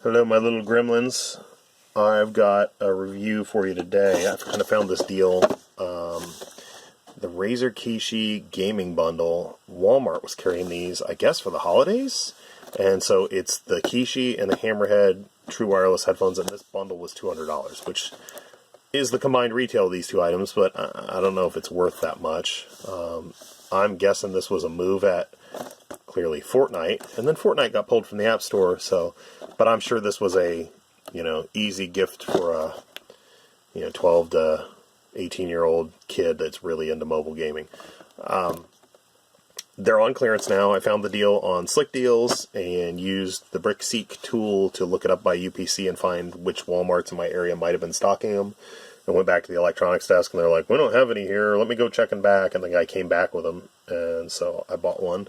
Hello, my little gremlins. I've got a review for you today. I've kind of found this deal. The Razer Kishi gaming bundle. Walmart was carrying these, I guess, for the holidays. And so it's the Kishi and the Hammerhead True Wireless headphones, and this bundle was $200, which is the combined retail of these two items, but I don't know if it's worth that much. I'm guessing this was a move at clearly Fortnite, and then Fortnite got pulled from the App Store, but I'm sure this was a, easy gift for a, 12 to 18-year-old kid that's really into mobile gaming. They're on clearance now. I found the deal on Slick Deals and used the BrickSeek tool to look it up by UPC and find which Walmarts in my area might have been stocking them. I went back to the electronics desk and they're like, we don't have any here. Let me go checking back. And the guy came back with them. And so I bought one.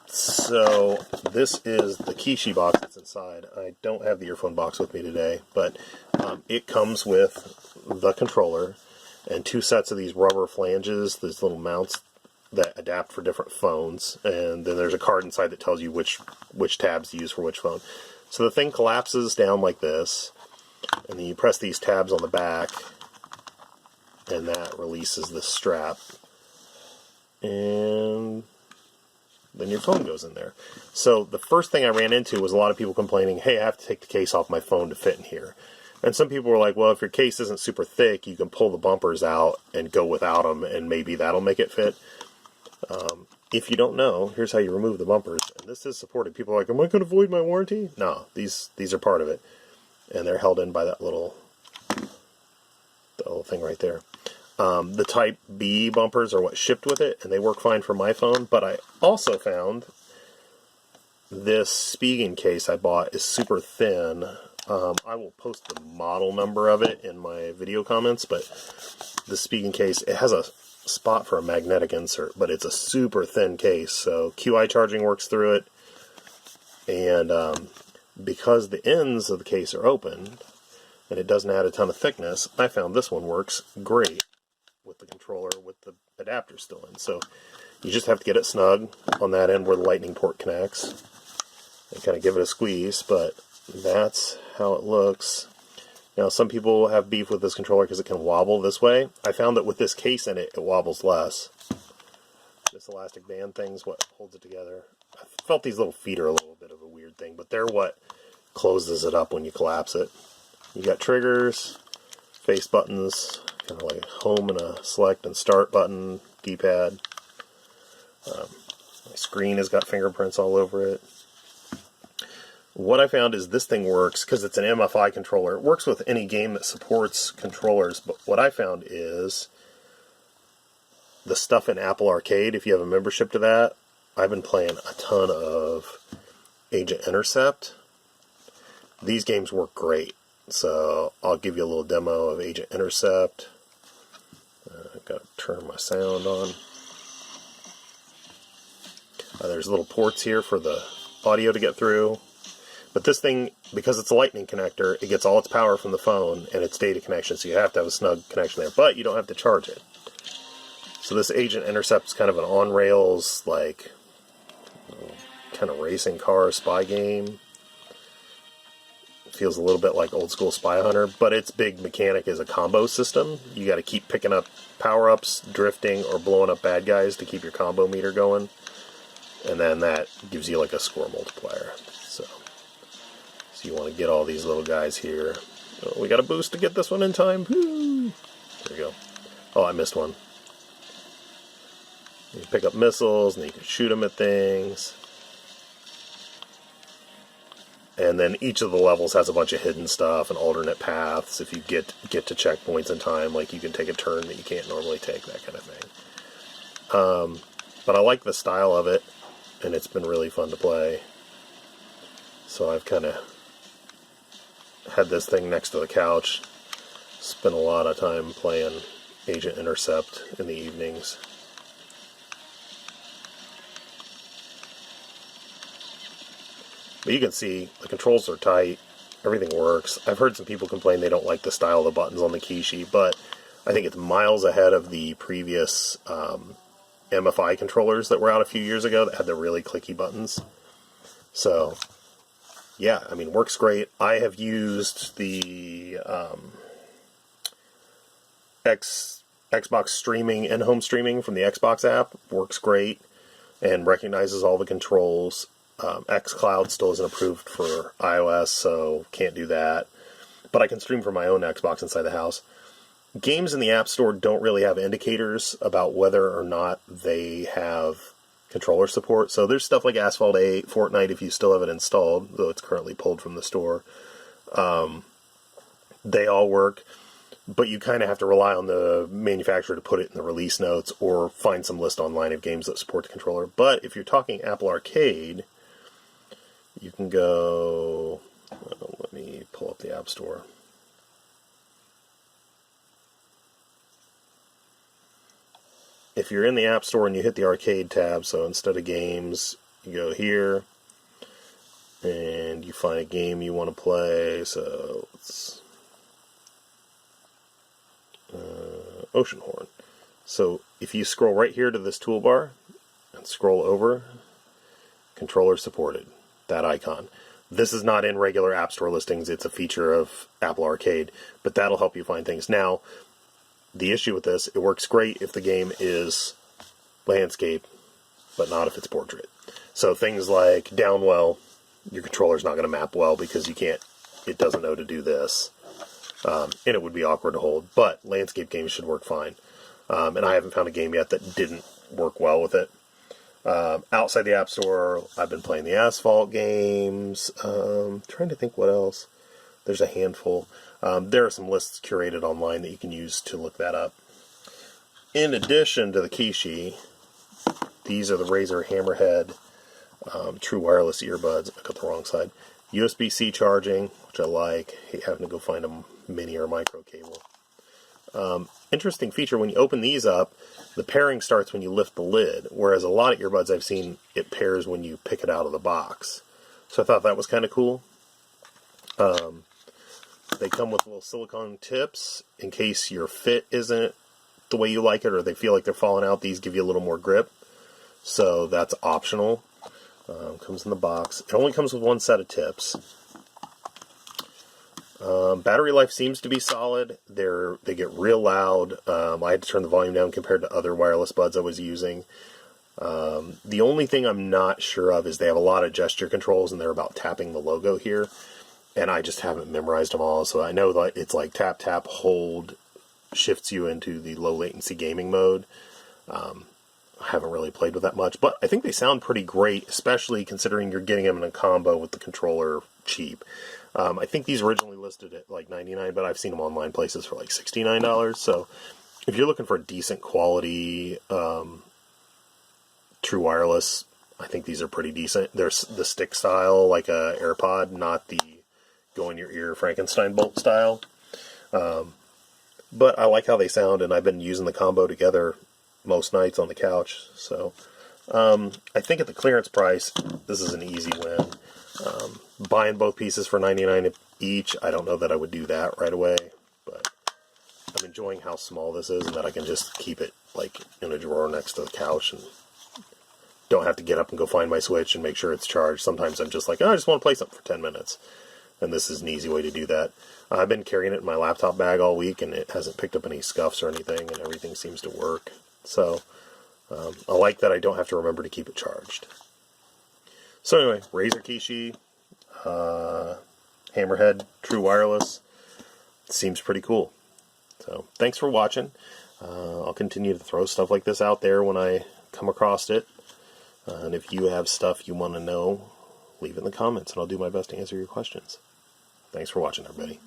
So this is the Kishi box that's inside. I don't have the earphone box with me today, but it comes with the controller and two sets of these rubber flanges, these little mounts that adapt for different phones, and then there's a card inside that tells you which tabs to use for which phone. So the thing collapses down like this, and then you press these tabs on the back, and that releases the strap, and then your phone goes in there. So the first thing I ran into was a lot of people complaining, hey, I have to take the case off my phone to fit in here. And some people were like, well, if your case isn't super thick, you can pull the bumpers out and go without them, and maybe that'll make it fit. If you don't know, here's how you remove the bumpers. And this is supported. People are like, am I going to void my warranty? No, these are part of it. And they're held in by that little thing right there. The Type B bumpers are what shipped with it, and they work fine for my phone. But I also found this Spigen case I bought is super thin. I will post the model number of it in my video comments, but the Spigen case, it has a spot for a magnetic insert, but it's a super thin case, so QI charging works through it, and because the ends of the case are open, and it doesn't add a ton of thickness, I found this one works great with the controller with the adapter still in. So you just have to get it snug on that end where the lightning port connects, and kind of give it a squeeze, but that's how it looks. Now, some people have beef with this controller because it can wobble this way. I found that with this case in it, it wobbles less. This elastic band thing's what holds it together. I felt these little feet are a little bit of a weird thing, but they're what closes it up when you collapse it. You got triggers, face buttons, kind of like home and a select and start button, D-pad. My screen has got fingerprints all over it. What I found is this thing works, because it's an MFI controller. It works with any game that supports controllers, but what I found is the stuff in Apple Arcade, if you have a membership to that, I've been playing a ton of Agent Intercept. These games work great, so I'll give you a little demo of Agent Intercept. I've got to turn my sound on. There's little ports here for the audio to get through. But this thing, because it's a lightning connector, it gets all its power from the phone and its data connection, so you have to have a snug connection there. But you don't have to charge it. So this Agent Intercept is kind of an on-rails, like, kind of racing car spy game. It feels a little bit like old-school Spy Hunter, but its big mechanic is a combo system. You got to keep picking up power-ups, drifting, or blowing up bad guys to keep your combo meter going. And then that gives you like a score multiplier. So you want to get all these little guys here. Oh, we got a boost to get this one in time. Woo! There we go. Oh, I missed one. You can pick up missiles, and you can shoot them at things. And then each of the levels has a bunch of hidden stuff and alternate paths. If you get to checkpoints in time, like you can take a turn that you can't normally take, that kind of thing. But I like the style of it, and it's been really fun to play. So I've kind of had this thing next to the couch. Spent a lot of time playing Agent Intercept in the evenings. But you can see the controls are tight. Everything works. I've heard some people complain they don't like the style of the buttons on the Kishi, but I think it's miles ahead of the previous MFI controllers that were out a few years ago that had the really clicky buttons. So yeah, I mean, works great. I have used the Xbox streaming, in-home streaming from the Xbox app. Works great and recognizes all the controls. xCloud still isn't approved for iOS, so can't do that. But I can stream from my own Xbox inside the house. Games in the App Store don't really have indicators about whether or not they have controller support. So there's stuff like Asphalt 8, Fortnite, if you still have it installed, though it's currently pulled from the store. They all work, but you kind of have to rely on the manufacturer to put it in the release notes or find some list online of games that support the controller. But if you're talking Apple Arcade, you can go... let me pull up the App Store. If you're in the App Store and you hit the Arcade tab, so instead of games, you go here, and you find a game you want to play, so it's Oceanhorn. So if you scroll right here to this toolbar, and scroll over, controller supported, that icon. This is not in regular App Store listings, it's a feature of Apple Arcade, but that'll help you find things. Now, the issue with this, it works great if the game is landscape, but not if it's portrait. So things like Downwell, your controller's not going to map well because it doesn't know to do this. And it would be awkward to hold. But landscape games should work fine. And I haven't found a game yet that didn't work well with it. Outside the App Store, I've been playing the Asphalt games. Trying to think what else. There's a handful. There are some lists curated online that you can use to look that up. In addition to the Kishi, these are the Razer Hammerhead True Wireless earbuds. I got the wrong side. USB-C charging, which I like. Hate having to go find a mini or micro cable. Interesting feature, when you open these up, the pairing starts when you lift the lid, whereas a lot of earbuds I've seen, it pairs when you pick it out of the box. So I thought that was kind of cool. They come with little silicone tips in case your fit isn't the way you like it or they feel like they're falling out. These give you a little more grip, so that's optional. Comes in the box. It only comes with one set of tips. Battery life seems to be solid. They get real loud. I had to turn the volume down compared to other wireless buds I was using. The only thing I'm not sure of is they have a lot of gesture controls and they're about tapping the logo here. And I just haven't memorized them all, so I know that it's like tap, tap, hold, shifts you into the low latency gaming mode. I haven't really played with that much, but I think they sound pretty great, especially considering you're getting them in a combo with the controller cheap. I think these originally listed at like $99, but I've seen them online places for like $69. So if you're looking for a decent quality True Wireless, I think these are pretty decent. They're the stick style, like a AirPod, not the go in your ear Frankenstein bolt style. But I like how they sound, and I've been using the combo together most nights on the couch. So I think at the clearance price, this is an easy win. Buying both pieces for $99 each, I don't know that I would do that right away, but I'm enjoying how small this is and that I can just keep it like in a drawer next to the couch and don't have to get up and go find my Switch and make sure it's charged. Sometimes I'm just like, oh, I just want to play something for 10 minutes. And this is an easy way to do that. I've been carrying it in my laptop bag all week, and it hasn't picked up any scuffs or anything, and everything seems to work. So I like that I don't have to remember to keep it charged. So anyway, Razer Kishi Hammerhead True Wireless. Seems pretty cool. So thanks for watching. I'll continue to throw stuff like this out there when I come across it. And if you have stuff you want to know, leave it in the comments, and I'll do my best to answer your questions. Thanks for watching, everybody.